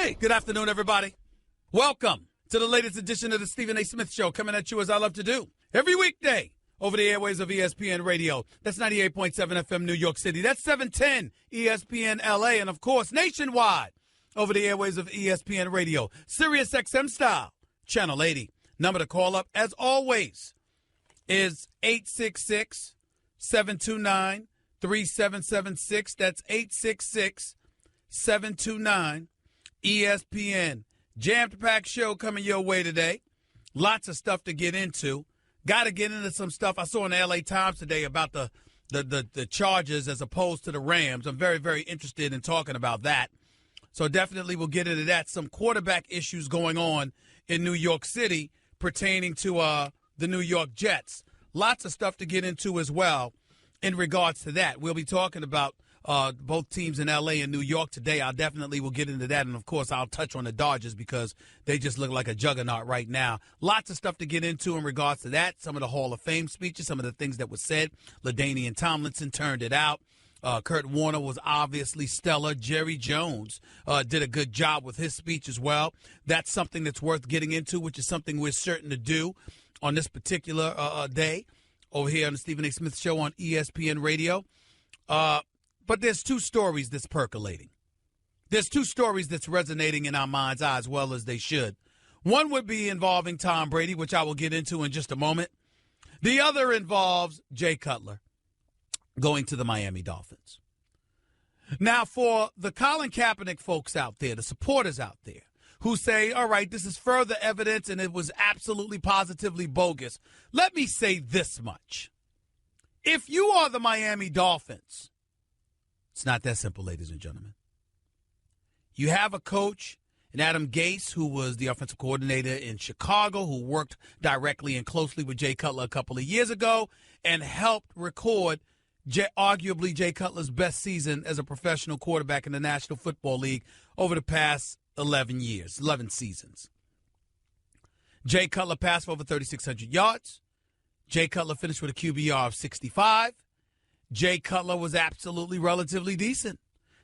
Hey, good afternoon, everybody. Welcome to the latest edition of the Stephen A. Smith Show, coming at you as I love to do every weekday over the airways of ESPN Radio. That's 98.7 FM New York City. That's 710 ESPN LA. And, of course, nationwide over the airways of ESPN Radio. Sirius XM style, Channel 80. Number to call up, as always, is 866-729-3776. That's 866-729-ESPN. Jammed-packed show coming your way today. Lots of stuff to get into. Got to get into some stuff I saw in the LA Times today about the Chargers as opposed to the Rams. I'm very, very interested in talking about that. So definitely we'll get into that. Some quarterback issues going on in New York City pertaining to the New York Jets. Lots of stuff to get into as well in regards to that. We'll be talking about both teams in L.A. and New York today. I definitely will get into that. And, of course, I'll touch on the Dodgers because they just look like a juggernaut right now. Lots of stuff to get into in regards to that. Some of the Hall of Fame speeches, some of the things that were said. LaDainian Tomlinson turned it out. Kurt Warner was obviously stellar. Jerry Jones did a good job with his speech as well. That's something that's worth getting into, which is something we're certain to do on this particular day over here on the Stephen A. Smith Show on ESPN Radio. But there's two stories that's percolating. There's two stories that's resonating in our mind's eye as well as they should. One would be involving Tom Brady, which I will get into in just a moment. The other involves Jay Cutler going to the Miami Dolphins. Now, for the Colin Kaepernick folks out there, the supporters out there, who say, all right, this is further evidence and it was absolutely positively bogus, let me say this much. If you are the Miami Dolphins, it's not that simple, ladies and gentlemen. You have a coach, and Adam Gase, who was the offensive coordinator in Chicago, who worked directly and closely with Jay Cutler a couple of years ago and helped record arguably Jay Cutler's best season as a professional quarterback in the National Football League over the past 11 seasons. Jay Cutler passed for over 3,600 yards. Jay Cutler finished with a QBR of 65. Jay Cutler was absolutely relatively decent.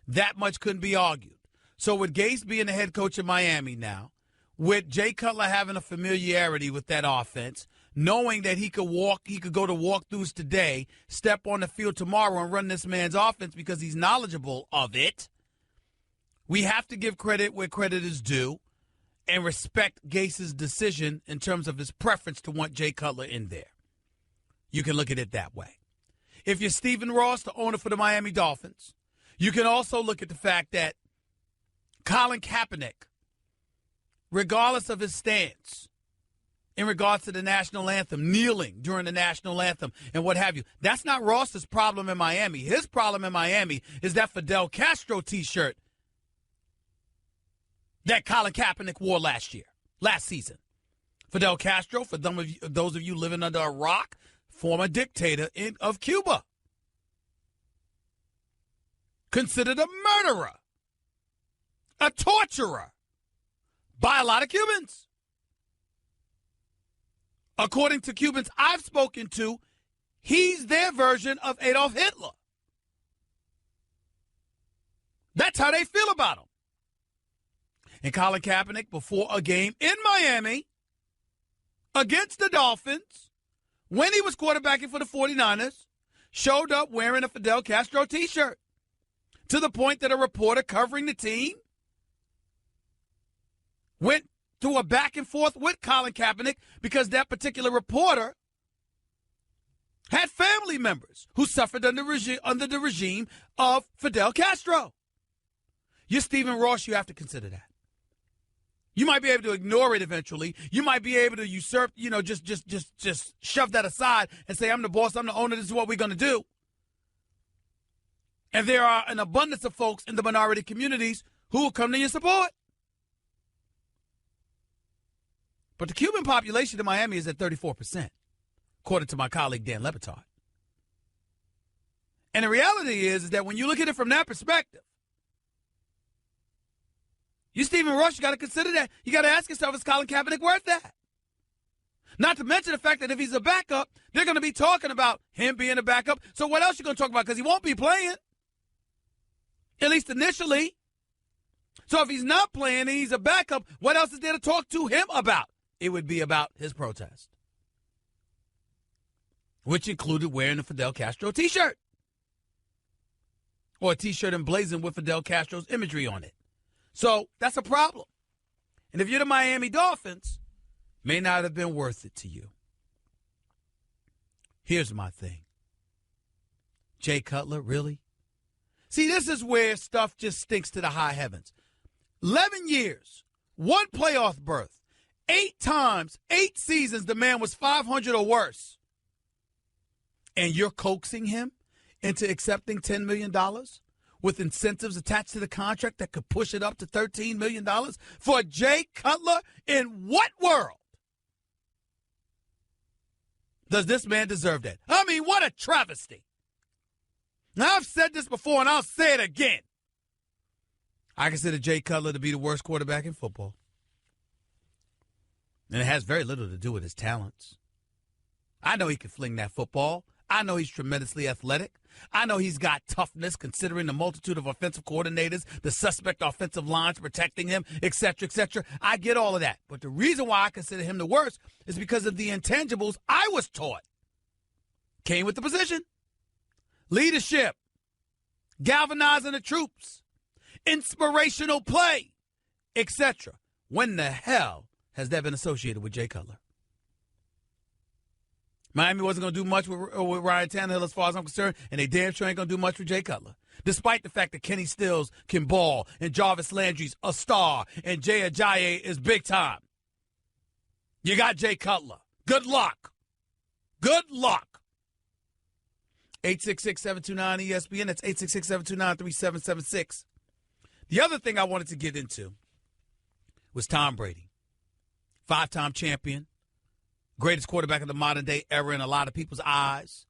That much couldn't be argued. So with Gase being the head coach of Miami now, with Jay Cutler having a familiarity with that offense, knowing that he could go to walkthroughs today, step on the field tomorrow and run this man's offense because he's knowledgeable of it, we have to give credit where credit is due and respect Gase's decision in terms of his preference to want Jay Cutler in there. You can look at it that way. If you're Stephen Ross, the owner for the Miami Dolphins, you can also look at the fact that Colin Kaepernick, regardless of his stance in regards to the national anthem, kneeling during the national anthem and what have you, that's not Ross's problem in Miami. His problem in Miami is that Fidel Castro T-shirt that Colin Kaepernick wore last season. Fidel Castro, for those of you living under a rock, former dictator of Cuba. Considered a murderer, a torturer by a lot of Cubans. According to Cubans I've spoken to, he's their version of Adolf Hitler. That's how they feel about him. And Colin Kaepernick, before a game in Miami against the Dolphins, when he was quarterbacking for the 49ers, showed up wearing a Fidel Castro T-shirt, to the point that a reporter covering the team went through a back and forth with Colin Kaepernick because that particular reporter had family members who suffered under the regime of Fidel Castro. You're Stephen Ross, you have to consider that. You might be able to ignore it eventually. You might be able to usurp, just shove that aside and say, I'm the boss, I'm the owner, this is what we're going to do. And there are an abundance of folks in the minority communities who will come to your support. But the Cuban population in Miami is at 34%, according to my colleague Dan Lebatard. And the reality is that when you look at it from that perspective, you Stephen Ross, you got to consider that. You got to ask yourself, is Colin Kaepernick worth that? Not to mention the fact that if he's a backup, they're going to be talking about him being a backup. So what else you going to talk about? Because he won't be playing, at least initially. So if he's not playing and he's a backup, what else is there to talk to him about? It would be about his protest, which included wearing a Fidel Castro T-shirt or a T-shirt emblazoned with Fidel Castro's imagery on it. So that's a problem. And if you're the Miami Dolphins, may not have been worth it to you. Here's my thing. Jay Cutler, really? See, this is where stuff just stinks to the high heavens. 11 years, 1 playoff berth, 8 times, 8 seasons, the man was 500 or worse. And you're coaxing him into accepting $10 million with incentives attached to the contract that could push it up to $13 million for Jay Cutler? In what world does this man deserve that? I mean, what a travesty. Now, I've said this before, and I'll say it again. I consider Jay Cutler to be the worst quarterback in football. And it has very little to do with his talents. I know he can fling that football. I know he's tremendously athletic. I know he's got toughness considering the multitude of offensive coordinators, the suspect offensive lines protecting him, et cetera, et cetera. I get all of that. But the reason why I consider him the worst is because of the intangibles I was taught. Came with the position. Leadership. Galvanizing the troops. Inspirational play, etc. When the hell has that been associated with Jay Cutler? Miami wasn't going to do much with Ryan Tannehill as far as I'm concerned, and they damn sure ain't going to do much with Jay Cutler. Despite the fact that Kenny Stills can ball, and Jarvis Landry's a star, and Jay Ajayi is big time. You got Jay Cutler. Good luck. 866-729-ESPN. That's 866-729-3776. The other thing I wanted to get into was Tom Brady. 5-time champion. Greatest quarterback of the modern day era in a lot of people's eyes.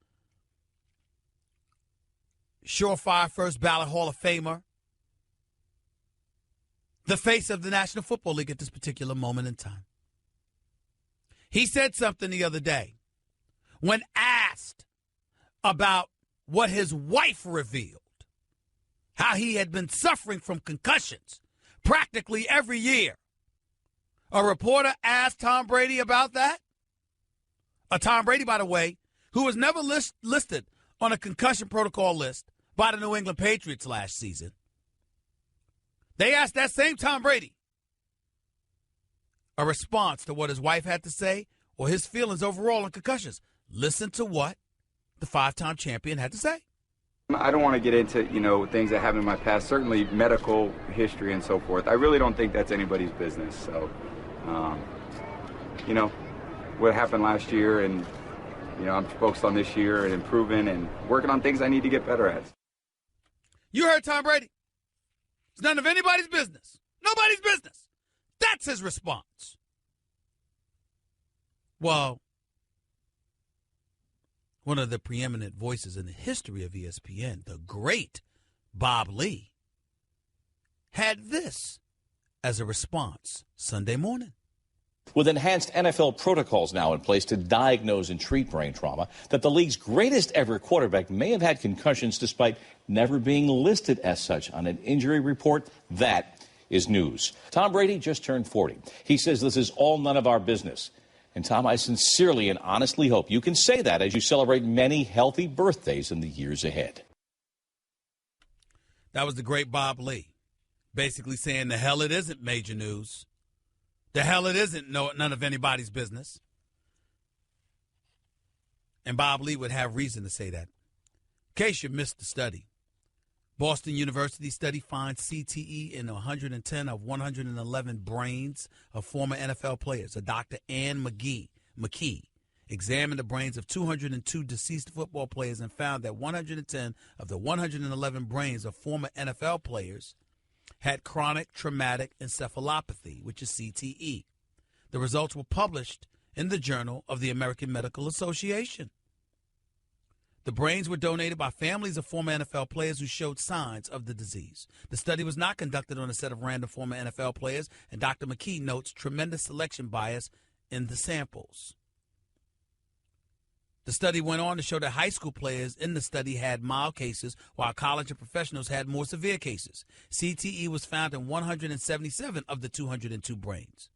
Surefire first ballot Hall of Famer. The face of the National Football League at this particular moment in time. He said something the other day when asked about what his wife revealed, how he had been suffering from concussions practically every year. A reporter asked Tom Brady about that. Tom Brady, by the way, who was never listed on a concussion protocol list by the New England Patriots last season. They asked that same Tom Brady a response to what his wife had to say or his feelings overall on concussions. Listen to what the 5-time champion had to say. I don't want to get into, things that happened in my past, certainly medical history and so forth. I really don't think that's anybody's business. So, what happened last year, and, I'm focused on this year and improving and working on things I need to get better at. You heard Tom Brady. It's none of anybody's business. Nobody's business. That's his response. Well, one of the preeminent voices in the history of ESPN, the great Bob Lee, had this as a response Sunday morning. With enhanced NFL protocols now in place to diagnose and treat brain trauma, that the league's greatest ever quarterback may have had concussions despite never being listed as such on an injury report, that is news. Tom Brady just turned 40. He says this is all none of our business. And Tom, I sincerely and honestly hope you can say that as you celebrate many healthy birthdays in the years ahead. That was the great Bob Lee, basically saying the hell it isn't major news. The hell it isn't none of anybody's business. And Bob Lee would have reason to say that. In case you missed the study, Boston University study finds CTE in 110 of 111 brains of former NFL players. A Dr. Ann McKee examined the brains of 202 deceased football players and found that 110 of the 111 brains of former NFL players had chronic traumatic encephalopathy, which is CTE. The results were published in the Journal of the American Medical Association. The brains were donated by families of former NFL players who showed signs of the disease. The study was not conducted on a set of random former NFL players, and Dr. McKee notes tremendous selection bias in the samples. The study went on to show that high school players in the study had mild cases, while college and professionals had more severe cases. CTE was found in 177 of the 202 brains.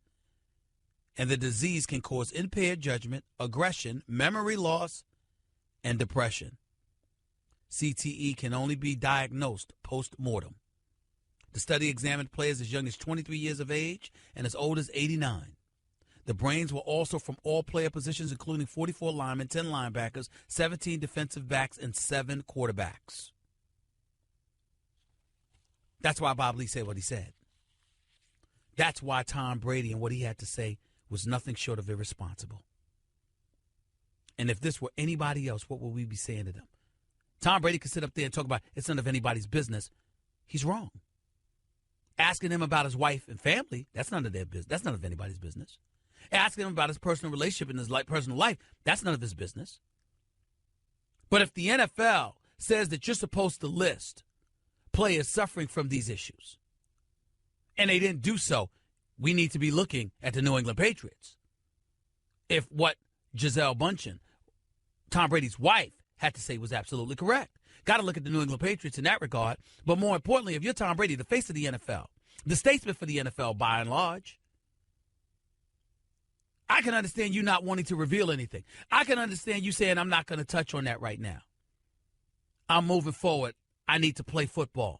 And the disease can cause impaired judgment, aggression, memory loss, and depression. CTE can only be diagnosed post-mortem. The study examined players as young as 23 years of age and as old as 89. The brains were also from all player positions, including 44 linemen, 10 linebackers, 17 defensive backs, and 7 quarterbacks. That's why Bob Lee said what he said. That's why Tom Brady and what he had to say was nothing short of irresponsible. And if this were anybody else, what would we be saying to them? Tom Brady could sit up there and talk about it's none of anybody's business. He's wrong. Asking him about his wife and family, that's none of their business. That's none of anybody's business. Asking him about his personal relationship and his personal life, that's none of his business. But if the NFL says that you're supposed to list players suffering from these issues, and they didn't do so, we need to be looking at the New England Patriots. If what Gisele Bündchen, Tom Brady's wife, had to say was absolutely correct. Got to look at the New England Patriots in that regard. But more importantly, if you're Tom Brady, the face of the NFL, the statesman for the NFL by and large, I can understand you not wanting to reveal anything. I can understand you saying, I'm not going to touch on that right now. I'm moving forward. I need to play football.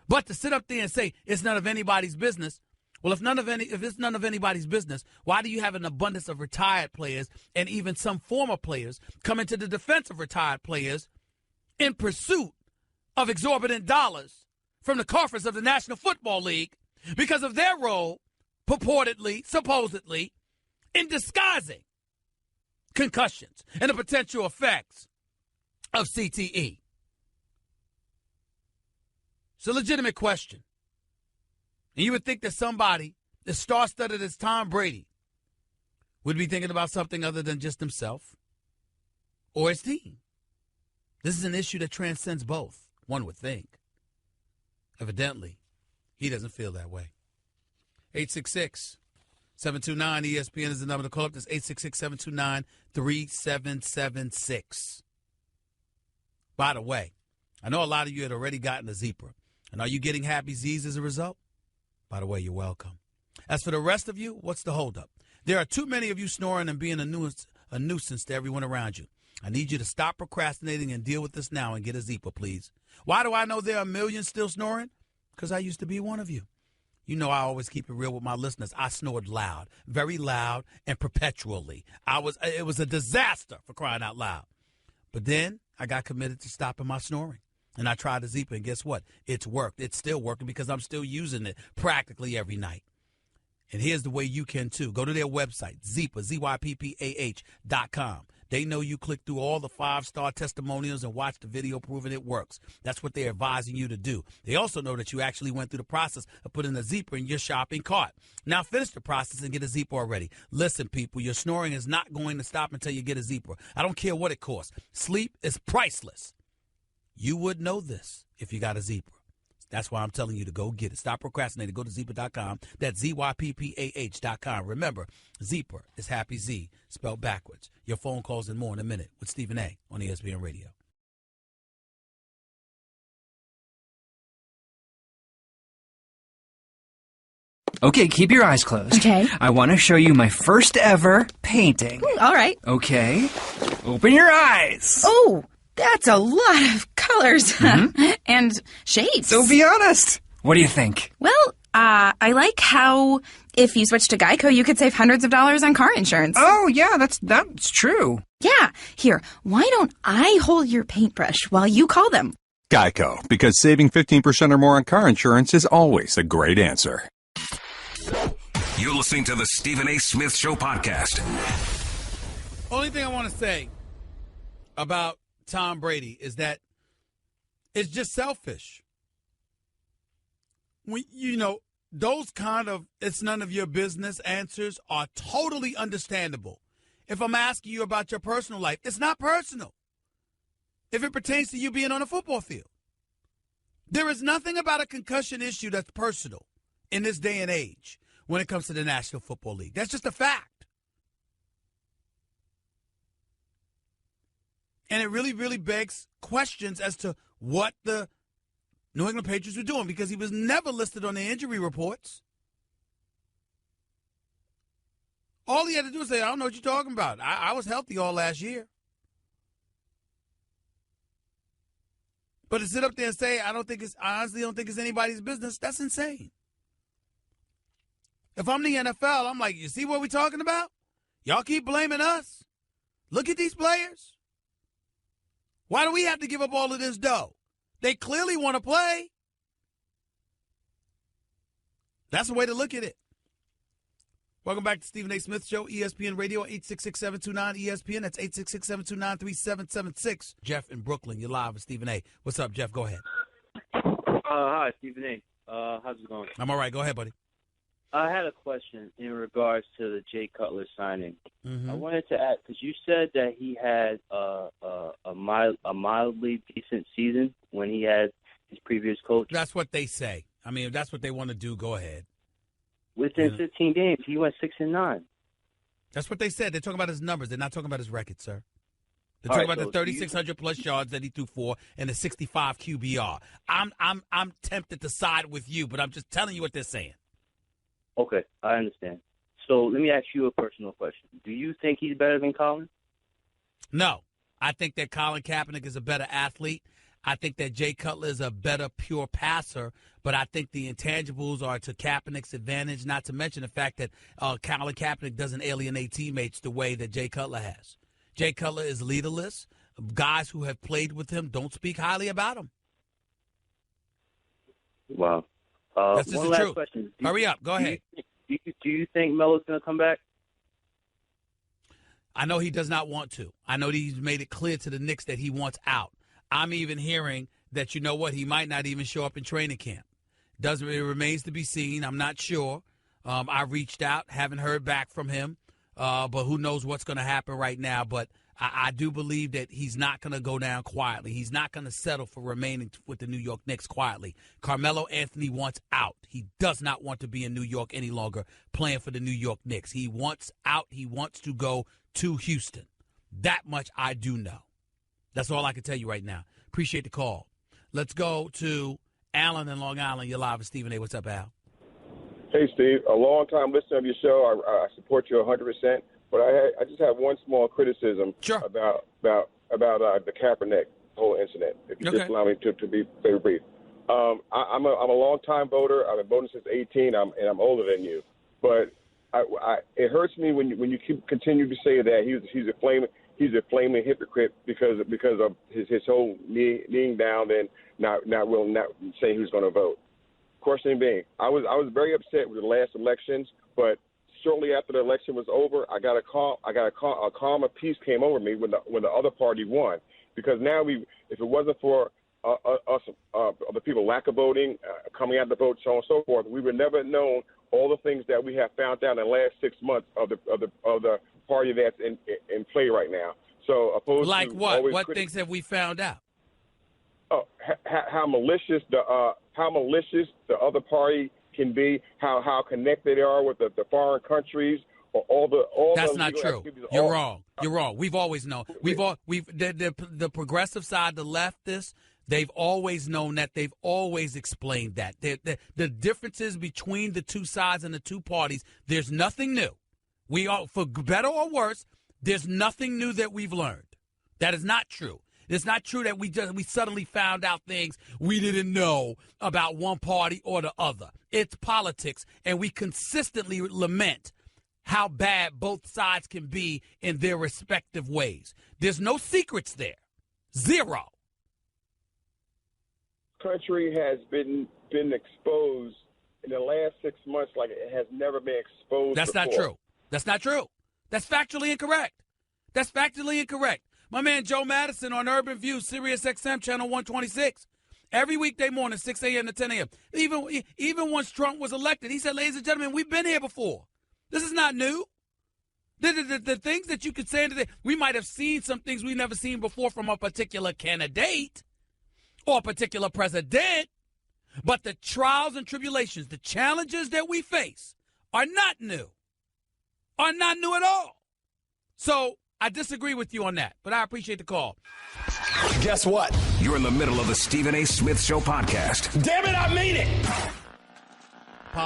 But to sit up there and say it's none of anybody's business, well, if it's none of anybody's business, why do you have an abundance of retired players and even some former players come into the defense of retired players in pursuit of exorbitant dollars from the coffers of the National Football League because of their role, purportedly, supposedly, in disguising concussions and the potential effects of CTE? It's a legitimate question. And you would think that somebody as star-studded as Tom Brady would be thinking about something other than just himself or his team. This is an issue that transcends both, one would think. Evidently, he doesn't feel that way. 866-729-ESPN is the number to call up. That's 866-729-3776. By the way, I know a lot of you had already gotten a Zebra. And are you getting happy Z's as a result? By the way, you're welcome. As for the rest of you, what's the holdup? There are too many of you snoring and being a nuisance to everyone around you. I need you to stop procrastinating and deal with this now and get a Zebra, please. Why do I know there are millions still snoring? Because I used to be one of you. You know I always keep it real with my listeners. I snored loud, very loud, and perpetually. It was a disaster, for crying out loud. But then I got committed to stopping my snoring. And I tried the Zeepa, and guess what? It's worked. It's still working because I'm still using it practically every night. And here's the way you can, too. Go to their website, Zeepa, ZYPPAH.com. They know you click through all the 5-star testimonials and watch the video proving it works. That's what they're advising you to do. They also know that you actually went through the process of putting a Zeepa in your shopping cart. Now finish the process and get a Zeepa already. Listen, people, your snoring is not going to stop until you get a Zeepa. I don't care what it costs. Sleep is priceless. You would know this if you got a Zeepa. That's why I'm telling you to go get it. Stop procrastinating. Go to Zeepa.com. That's ZYPPAH.com. Remember, Zeepa is Happy Z, spelled backwards. Your phone calls and more in a minute with Stephen A. on ESPN Radio. Okay, keep your eyes closed. Okay. I want to show you my first ever painting. All right. Okay. Open your eyes. Oh, that's a lot of colors and shades. So be honest. What do you think? Well, I like how if you switch to Geico, you could save hundreds of dollars on car insurance. Oh, yeah, that's true. Yeah. Here, why don't I hold your paintbrush while you call them? Geico, because saving 15% or more on car insurance is always a great answer. You're listening to the Stephen A. Smith Show podcast. Only thing I want to say about Tom Brady is that it's just selfish. Those kind of it's none of your business answers are totally understandable. If I'm asking you about your personal life, it's not personal. If it pertains to you being on a football field, there is nothing about a concussion issue that's personal in this day and age when it comes to the National Football League. That's just a fact. And it really, really begs questions as to what the New England Patriots were doing, because he was never listed on the injury reports. All he had to do was say, I don't know what you're talking about. I was healthy all last year. But to sit up there and say, I honestly don't think it's anybody's business, that's insane. If I'm the NFL, I'm like, you see what we're talking about? Y'all keep blaming us. Look at these players. Why do we have to give up all of this dough? They clearly want to play. That's the way to look at it. Welcome back to Stephen A. Smith Show, ESPN Radio, 866-729-ESPN. That's 866-729-3776. Jeff in Brooklyn, you're live with Stephen A. What's up, Jeff? Go ahead. Hi, Stephen A. How's it going? I'm all right. Go ahead, buddy. I had a question in regards to the Jay Cutler signing. Mm-hmm. I wanted to ask, because you said that he had a mildly decent season when he had his previous coach. That's what they say. I mean, if that's what they want to do, go ahead. Within 15 games, he went 6-9. That's what they said. They're talking about his numbers. They're not talking about his record, sir. They're talking about the 3,600 plus yards that he threw for and the 65 QBR. I'm tempted to side with you, but I'm just telling you what they're saying. Okay, I understand. So let me ask you a personal question. Do you think he's better than Colin? No. I think that Colin Kaepernick is a better athlete. I think that Jay Cutler is a better pure passer, but I think the intangibles are to Kaepernick's advantage, not to mention the fact that Colin Kaepernick doesn't alienate teammates the way that Jay Cutler has. Jay Cutler is leaderless. Guys who have played with him don't speak highly about him. Wow. That's just one the last truth. question. Hurry up. Go ahead. Do you think Melo's going to come back? I know he does not want to. I know that he's made it clear to the Knicks that he wants out. I'm even hearing that, you know what, he might not even show up in training camp. It remains to be seen. I'm not sure. I reached out, haven't heard back from him, but who knows what's going to happen right now. But I do believe that he's not going to go down quietly. He's not going to settle for remaining with the New York Knicks quietly. Carmelo Anthony wants out. He does not want to be in New York any longer playing for the New York Knicks. He wants out. He wants to go to Houston. That much I do know. That's all I can tell you right now. Appreciate the call. Let's go to Alan in Long Island. You're live with Stephen A. What's up, Al? Hey, Steve. A long-time listener of your show. I support you 100%. But I just have one small criticism about the Kaepernick whole incident. If you just allow me to be very brief. I'm a long-time voter. I've been voting since 18. and I'm older than you. But it hurts me when you continue to say that he's a flaming hypocrite because of his whole kneeling down and not saying he was going to vote. Question being, I was very upset with the last elections, but shortly after the election was over, a calmer peace came over me when the other party won, because now if it wasn't for us, the people lack of voting, coming out to vote, so on and so forth, we would never known all the things that we have found out in the last 6 months of the party that's in play right now. So opposed like to what? What things have we found out? Oh, how malicious the other party can be, how connected they are with the foreign countries, or all. That's the not true. You're wrong. You're wrong. We've always known. The progressive side, the leftists, they've always known that. They've always explained that. The differences between the two sides and the two parties, there's nothing new. We are, for better or worse, there's nothing new that we've learned. That is not true. It's not true that we suddenly found out things we didn't know about one party or the other. It's politics, and we consistently lament how bad both sides can be in their respective ways. There's no secrets there. Zero. Country has been exposed in the last 6 months like it has never been exposed That's before. not true. That's not true. That's factually incorrect. That's factually incorrect. My man Joe Madison on Urban View, Sirius XM, Channel 126. Every weekday morning, 6 a.m. to 10 a.m. Even once Trump was elected, he said, ladies and gentlemen, we've been here before. This is not new. The things that you could say today, we might have seen some things we've never seen before from a particular candidate or a particular president, but the trials and tribulations, the challenges that we face are not new. Are not new at all. So I disagree with you on that, but I appreciate the call. Guess what? You're in the middle of the Stephen A. Smith Show podcast. Damn it, I mean it!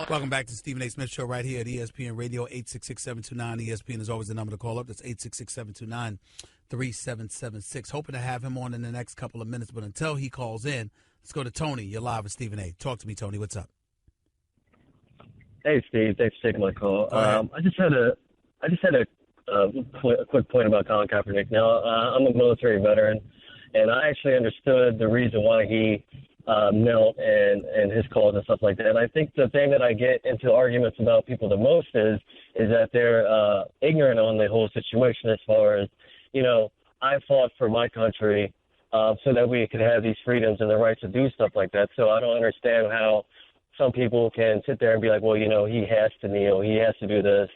Welcome back to the Stephen A. Smith Show right here at ESPN Radio, 866-729. ESPN is always the number to call up. That's 866-729-3776. Hoping to have him on in the next couple of minutes, but until he calls in, let's go to Tony. You're live with Stephen A. Talk to me, Tony. What's up? Hey, Steve. Thanks for taking my call. I just had a quick point about Colin Kaepernick. Now, I'm a military veteran, and I actually understood the reason why he knelt and his calls and stuff like that. And I think the thing that I get into arguments about people the most is that they're ignorant on the whole situation as far as, I fought for my country so that we could have these freedoms and the right to do stuff like that. So I don't understand how some people can sit there and be like, well, he has to kneel, he has to do this,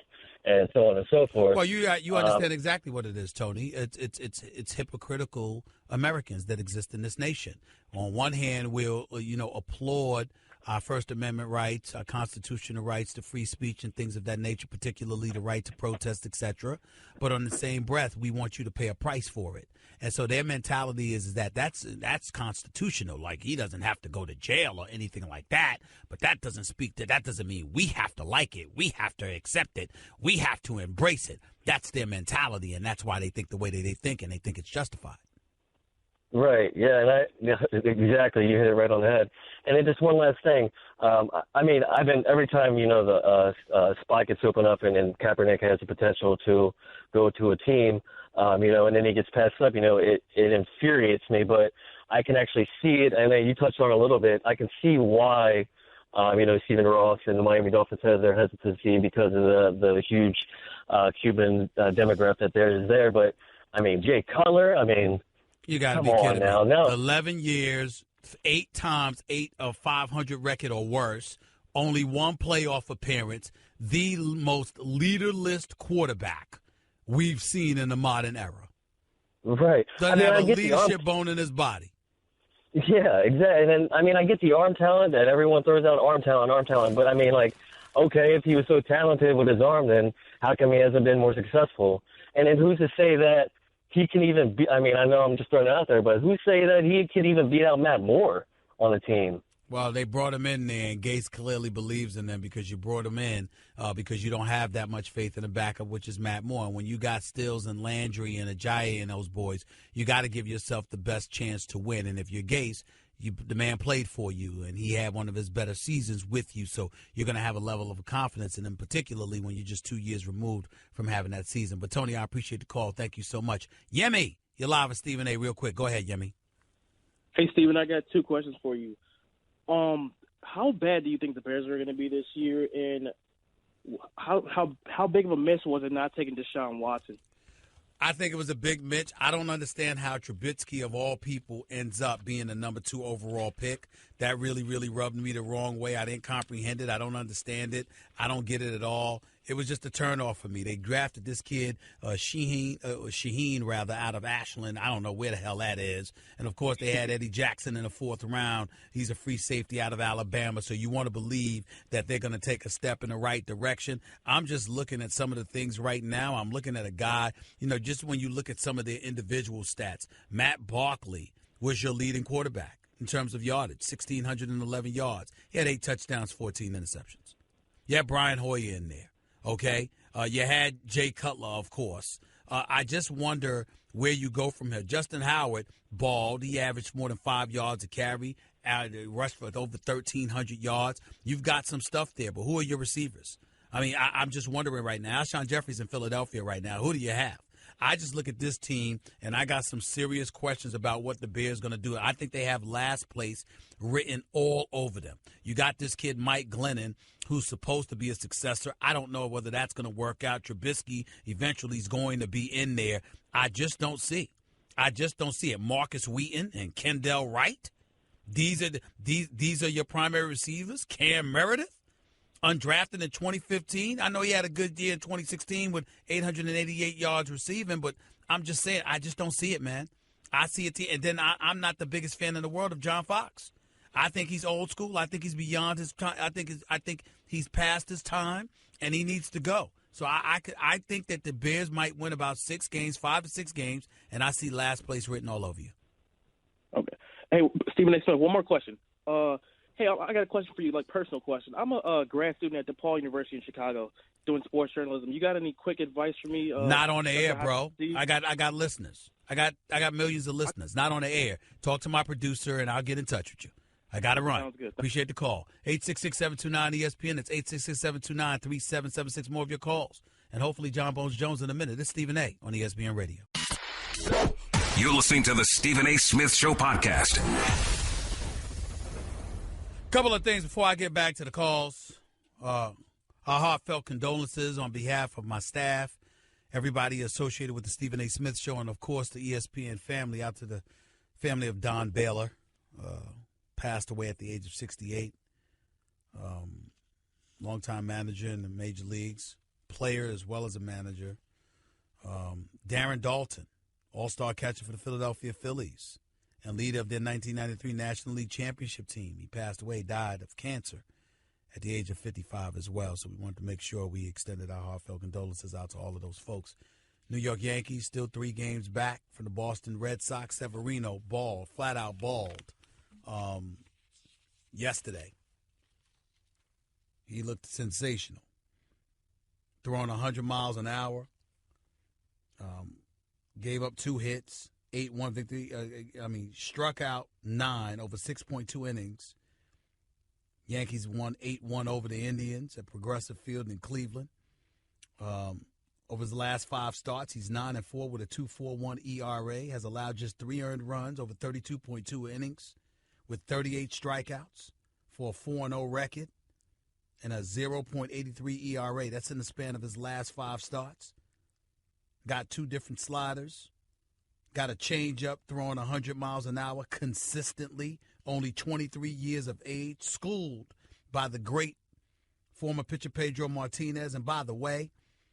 and so on and so forth. Well, you understand exactly what it is, Tony. It's hypocritical Americans that exist in this nation. On one hand, we'll applaud our First Amendment rights, our constitutional rights to free speech and things of that nature, particularly the right to protest, etc. But on the same breath, we want you to pay a price for it. And so their mentality is that that's constitutional. Like, he doesn't have to go to jail or anything like that. But that doesn't mean we have to like it. We have to accept it. We have to embrace it. That's their mentality, and that's why they think the way they think, and they think it's justified. Right. Yeah. Exactly. You hit it right on the head. And then just one last thing. Every time, the spot gets opened up and Kaepernick has the potential to go to a team, and then he gets passed up, it infuriates me. But I can actually see it. And you touched on it a little bit. I can see why, Stephen Ross and the Miami Dolphins has their hesitancy because of the huge Cuban demographic that there is there. But, Jay Cutler, you got to be kidding me. No. 11 years, 8 times, 8 of 500 record or worse, only one playoff appearance, the most leaderless quarterback we've seen in the modern era. Right. Doesn't have a leadership bone in his body. Yeah, exactly. And I get the arm talent that everyone throws out, arm talent. But okay, if he was so talented with his arm, then how come he hasn't been more successful? And then who's to say that he can even be, I know I'm just throwing it out there, but who say that he can even beat out Matt Moore on the team? Well, they brought him in there, and Gase clearly believes in them because you brought him in because you don't have that much faith in the backup, which is Matt Moore. And when you got Stills and Landry and Ajayi and those boys, you got to give yourself the best chance to win. And if you're Gase, the man played for you, and he had one of his better seasons with you, so you're going to have a level of confidence in him, particularly when you're just 2 years removed from having that season. But, Tony, I appreciate the call. Thank you so much. Yemi, you're live with Stephen A. real quick. Go ahead, Yemi. Hey, Stephen, I got 2 questions for you. How bad do you think the Bears are going to be this year, and how big of a miss was it not taking Deshaun Watson? I think it was a big miss. I don't understand how Trubisky, of all people, ends up being the number 2 overall pick. That really, really rubbed me the wrong way. I didn't comprehend it. I don't understand it. I don't get it at all. It was just a turnoff for me. They drafted this kid, Shaheen, out of Ashland. I don't know where the hell that is. And, of course, they had Eddie Jackson in the 4th round. He's a free safety out of Alabama. So you want to believe that they're going to take a step in the right direction. I'm just looking at some of the things right now. I'm looking at a guy, just when you look at some of their individual stats, Matt Barkley was your leading quarterback in terms of yardage, 1,611 yards. He had 8 touchdowns, 14 interceptions. You had Brian Hoyer in there. Okay, you had Jay Cutler, of course. I just wonder where you go from here. Justin Howard, bald. He averaged more than 5 yards a carry, rushed for over 1,300 yards. You've got some stuff there, but who are your receivers? I'm just wondering right now. Alshon Jeffrey's in Philadelphia right now. Who do you have? I just look at this team, and I got some serious questions about what the Bears going to do. I think they have last place written all over them. You got this kid, Mike Glennon, who's supposed to be a successor. I don't know whether that's going to work out. Trubisky eventually is going to be in there. I just don't see it. Marcus Wheaton and Kendall Wright, these are your primary receivers. Cam Meredith, undrafted in 2015. I know he had a good year in 2016 with 888 yards receiving, but I'm just saying, I just don't see it, man. I see it, and then I'm not the biggest fan in the world of John Fox. I think he's old school. I think he's beyond his time. I think he's past his time, and he needs to go. So I think that the Bears might win about 6 games, 5 to 6 games, and I see last place written all over you. Okay. Hey, Stephen A. Smith, one more question. Hey, I got a question for you, like personal question. I'm a grad student at DePaul University in Chicago doing sports journalism. You got any quick advice for me? Not on the air, bro. I got listeners. I got millions of listeners. Not on the air. Talk to my producer, and I'll get in touch with you. I got to run. Sounds good. Appreciate the call. 866-729-ESPN. It's 866-729-3776. More of your calls. And hopefully John Bones Jones in a minute. It's Stephen A. on ESPN Radio. You're listening to the Stephen A. Smith Show podcast. Couple of things before I get back to the calls. Our heartfelt condolences on behalf of my staff, everybody associated with the Stephen A. Smith Show, and, of course, the ESPN family, out to the family of Don Baylor. Passed away at the age of 68. Longtime manager in the major leagues, player as well as a manager. Darren Dalton, all-star catcher for the Philadelphia Phillies and leader of their 1993 National League Championship team. He passed away, died of cancer at the age of 55 as well. So we wanted to make sure we extended our heartfelt condolences out to all of those folks. New York Yankees still 3 games back from the Boston Red Sox. Severino flat out balled. Yesterday, he looked sensational, throwing 100 miles an hour, gave up 2 hits, 8-1 victory. Struck out 9 over 6.2 innings. Yankees won 8-1 over the Indians at Progressive Field in Cleveland. Over his last 5 starts, he's 9-4 with a 2.41 ERA, has allowed just 3 earned runs over 32.2 innings, with 38 strikeouts for a 4-0 record and a 0.83 ERA. That's in the span of his last 5 starts. Got 2 different sliders. Got a changeup throwing 100 miles an hour consistently. Only 23 years of age. Schooled by the great former pitcher Pedro Martinez. And by the way,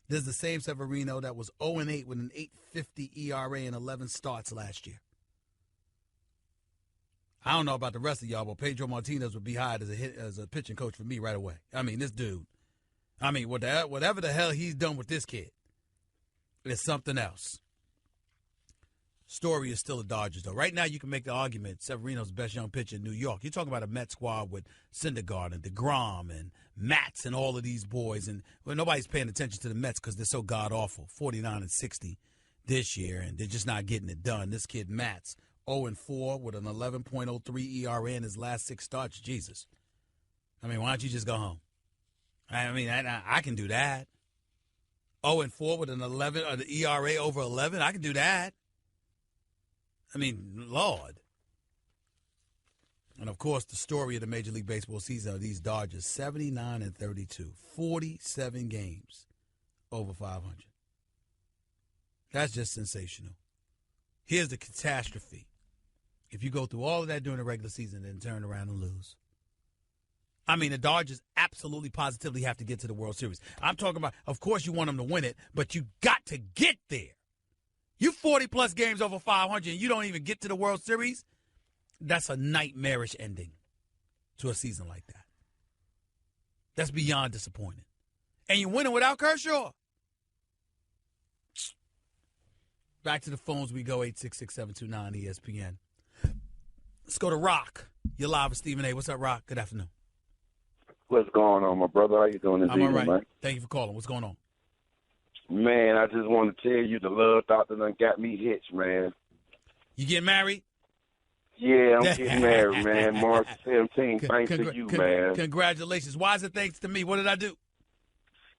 this is the same Severino that was 0-8 with an 8.50 ERA in 11 starts last year. I don't know about the rest of y'all, but Pedro Martinez would be hired as a pitching coach for me right away. This dude. Whatever the hell he's done with this kid is something else. Story is still the Dodgers, though. Right now, you can make the argument Severino's the best young pitcher in New York. You're talking about a Mets squad with Syndergaard and DeGrom and Matz and all of these boys. And nobody's paying attention to the Mets because they're so god-awful, 49-60 this year, and they're just not getting it done. This kid, Matz, 0-4 with an 11.03 ERA in his last 6 starts. Jesus. Why don't you just go home? I can do that. 0-4 with an 11 or the ERA over 11. I can do that. Lord. And, of course, the story of the Major League Baseball season are these Dodgers, 79-32, 47 games over 500. That's just sensational. Here's the catastrophe. If you go through all of that during the regular season and then turn around and lose. The Dodgers absolutely positively have to get to the World Series. I'm talking about, of course you want them to win it, but you got to get there. You 40-plus games over 500 and you don't even get to the World Series, that's a nightmarish ending to a season like that. That's beyond disappointing. And you're winning without Kershaw. Back to the phones we go, 866-729-ESPN. Let's go to Rock. You're live with Stephen A. What's up, Rock? Good afternoon. What's going on, my brother? How you doing this evening, all right. man? Thank you for calling. What's going on? Man, I just want to tell you the love doctor done got me hitched, man. You getting married? Yeah, I'm getting married, man. March 17th. Thanks to you, man. Congratulations. Why is it thanks to me? What did I do?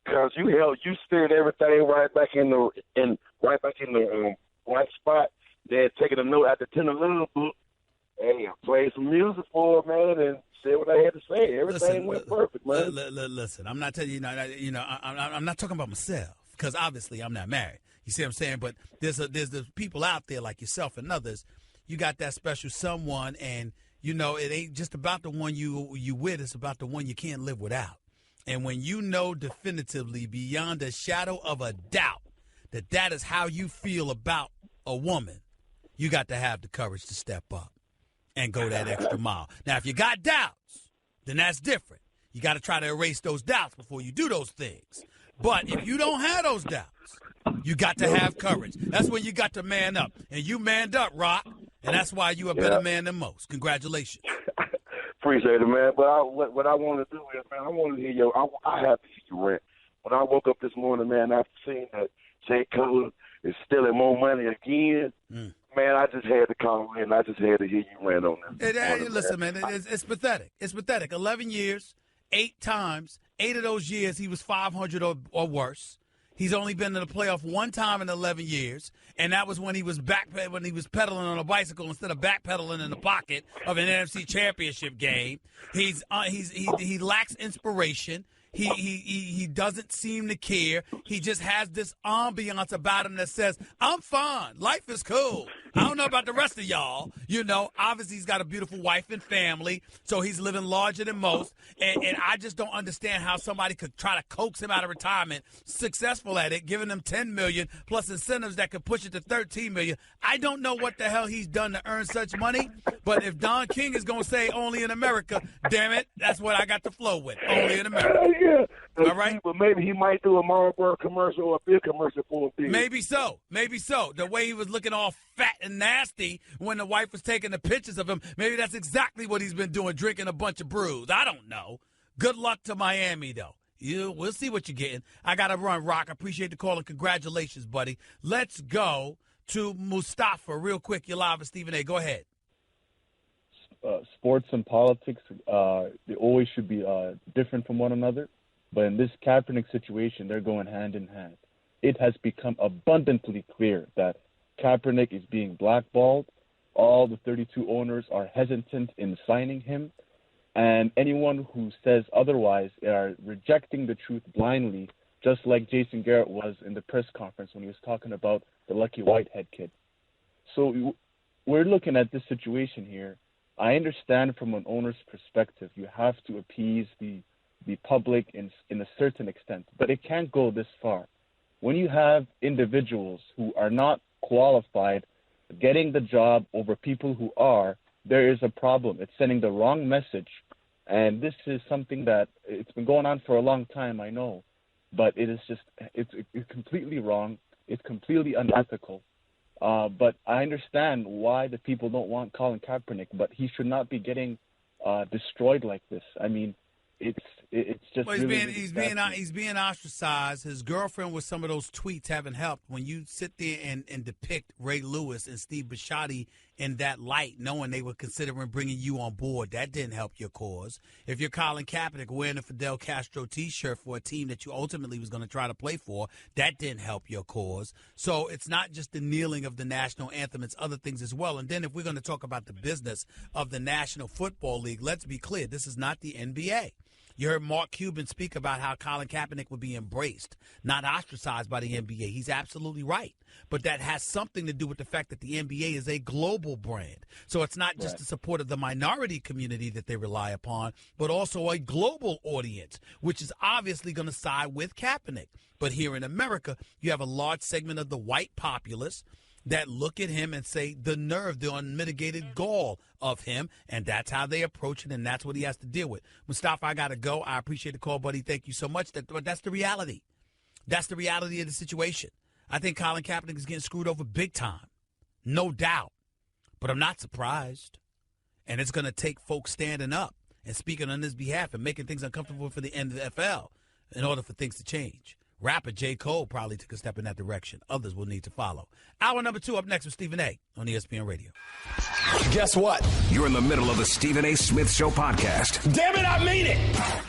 Because you steered everything right back in the right spot. They're taking a note out the Tender Love book. Hey, I played some music for it, man, and said what I had to say. Everything went perfect, man. Listen, I'm not telling you, I'm not talking about myself because obviously I'm not married. You see what I'm saying? But there's the people out there like yourself and others. You got that special someone, and it ain't just about the one you with. It's about the one you can't live without. And when you know definitively, beyond a shadow of a doubt, that is how you feel about a woman, you got to have the courage to step up and go that extra mile. Now, if you got doubts, then that's different. You got to try to erase those doubts before you do those things. But if you don't have those doubts, you got to have courage. That's when you got to man up. And you manned up, Rock, and that's why you a better man than most. Congratulations. Appreciate it, man. But what I want to do is, man, I want to hear I have to hear your rant. When I woke up this morning, man, after seeing that Jay Cutler is stealing more money again, man, I just had to call in. I just had to hear you rant on that. Listen, man, it's pathetic. It's pathetic. 11 years, 8 times. 8 of those years he was 500 or worse. He's only been in the playoff 1 time in 11 years, and that was when he was pedaling on a bicycle instead of backpedaling in the pocket of an NFC Championship game. He lacks inspiration. He doesn't seem to care. He just has this ambiance about him that says, I'm fine. Life is cool. I don't know about the rest of y'all. You know, obviously he's got a beautiful wife and family, so he's living larger than most. And I just don't understand how somebody could try to coax him out of retirement, successful at it, giving him $10 million plus incentives that could push it to $13 million. I don't know what the hell he's done to earn such money, but if Don King is going to say only in America, damn it, that's what I got to flow with. Only in America. Yeah. All right. But maybe he might do a Marlboro commercial or a beer commercial for him. Maybe so. Maybe so. The way he was looking all fat and nasty when the wife was taking the pictures of him, maybe that's exactly what he's been doing, drinking a bunch of brews. I don't know. Good luck to Miami, though. We'll see what you're getting. I got to run, Rock. I appreciate the call and congratulations, buddy. Let's go to Mustafa real quick. You're live with Stephen A. Go ahead. Sports and politics, they always should be different from one another. But in this Kaepernick situation, they're going hand in hand. It has become abundantly clear that Kaepernick is being blackballed. All the 32 owners are hesitant in signing him. And anyone who says otherwise are rejecting the truth blindly, just like Jason Garrett was in the press conference when he was talking about the Lucky Whitehead kid. So we're looking at this situation here. I understand from an owner's perspective, you have to appease the public in a certain extent, but it can't go this far. When you have individuals who are not qualified getting the job over people who are, there is a problem. It's sending the wrong message. And this is something that it's been going on for a long time, I know, but it is just, it's completely wrong. It's completely unethical. But I understand why the people don't want Colin Kaepernick, but he should not be getting destroyed like this. I mean, it's just well, he's really being ostracized. His girlfriend with some of those tweets haven't helped. When you sit there and depict Ray Lewis and Steve Bisciotti in that light, knowing they were considering bringing you on board, that didn't help your cause. If you're Colin Kaepernick wearing a Fidel Castro T-shirt for a team that you ultimately was going to try to play for, that didn't help your cause. So it's not just the kneeling of the national anthem, it's other things as well. And then if we're going to talk about the business of the National Football League, let's be clear, this is not the NBA. You heard Mark Cuban speak about how Colin Kaepernick would be embraced, not ostracized by the NBA. He's absolutely right. But that has something to do with the fact that the NBA is a global brand. So it's not just the support of the minority community that they rely upon, but also a global audience, which is obviously going to side with Kaepernick. But here in America, you have a large segment of the white populace that look at him and say the nerve, the unmitigated gall of him, and that's how they approach it, and that's what he has to deal with. Mustafa, I got to go. I appreciate the call, buddy. Thank you so much. That's the reality. That's the reality of the situation. I think Colin Kaepernick is getting screwed over big time, no doubt. But I'm not surprised. And it's going to take folks standing up and speaking on his behalf and making things uncomfortable for the NFL in order for things to change. Rapper J. Cole probably took a step in that direction. Others will need to follow. Hour number 2 up next with Stephen A. on ESPN Radio. Guess what? You're in the middle of the Stephen A. Smith Show podcast. Damn it, I mean it!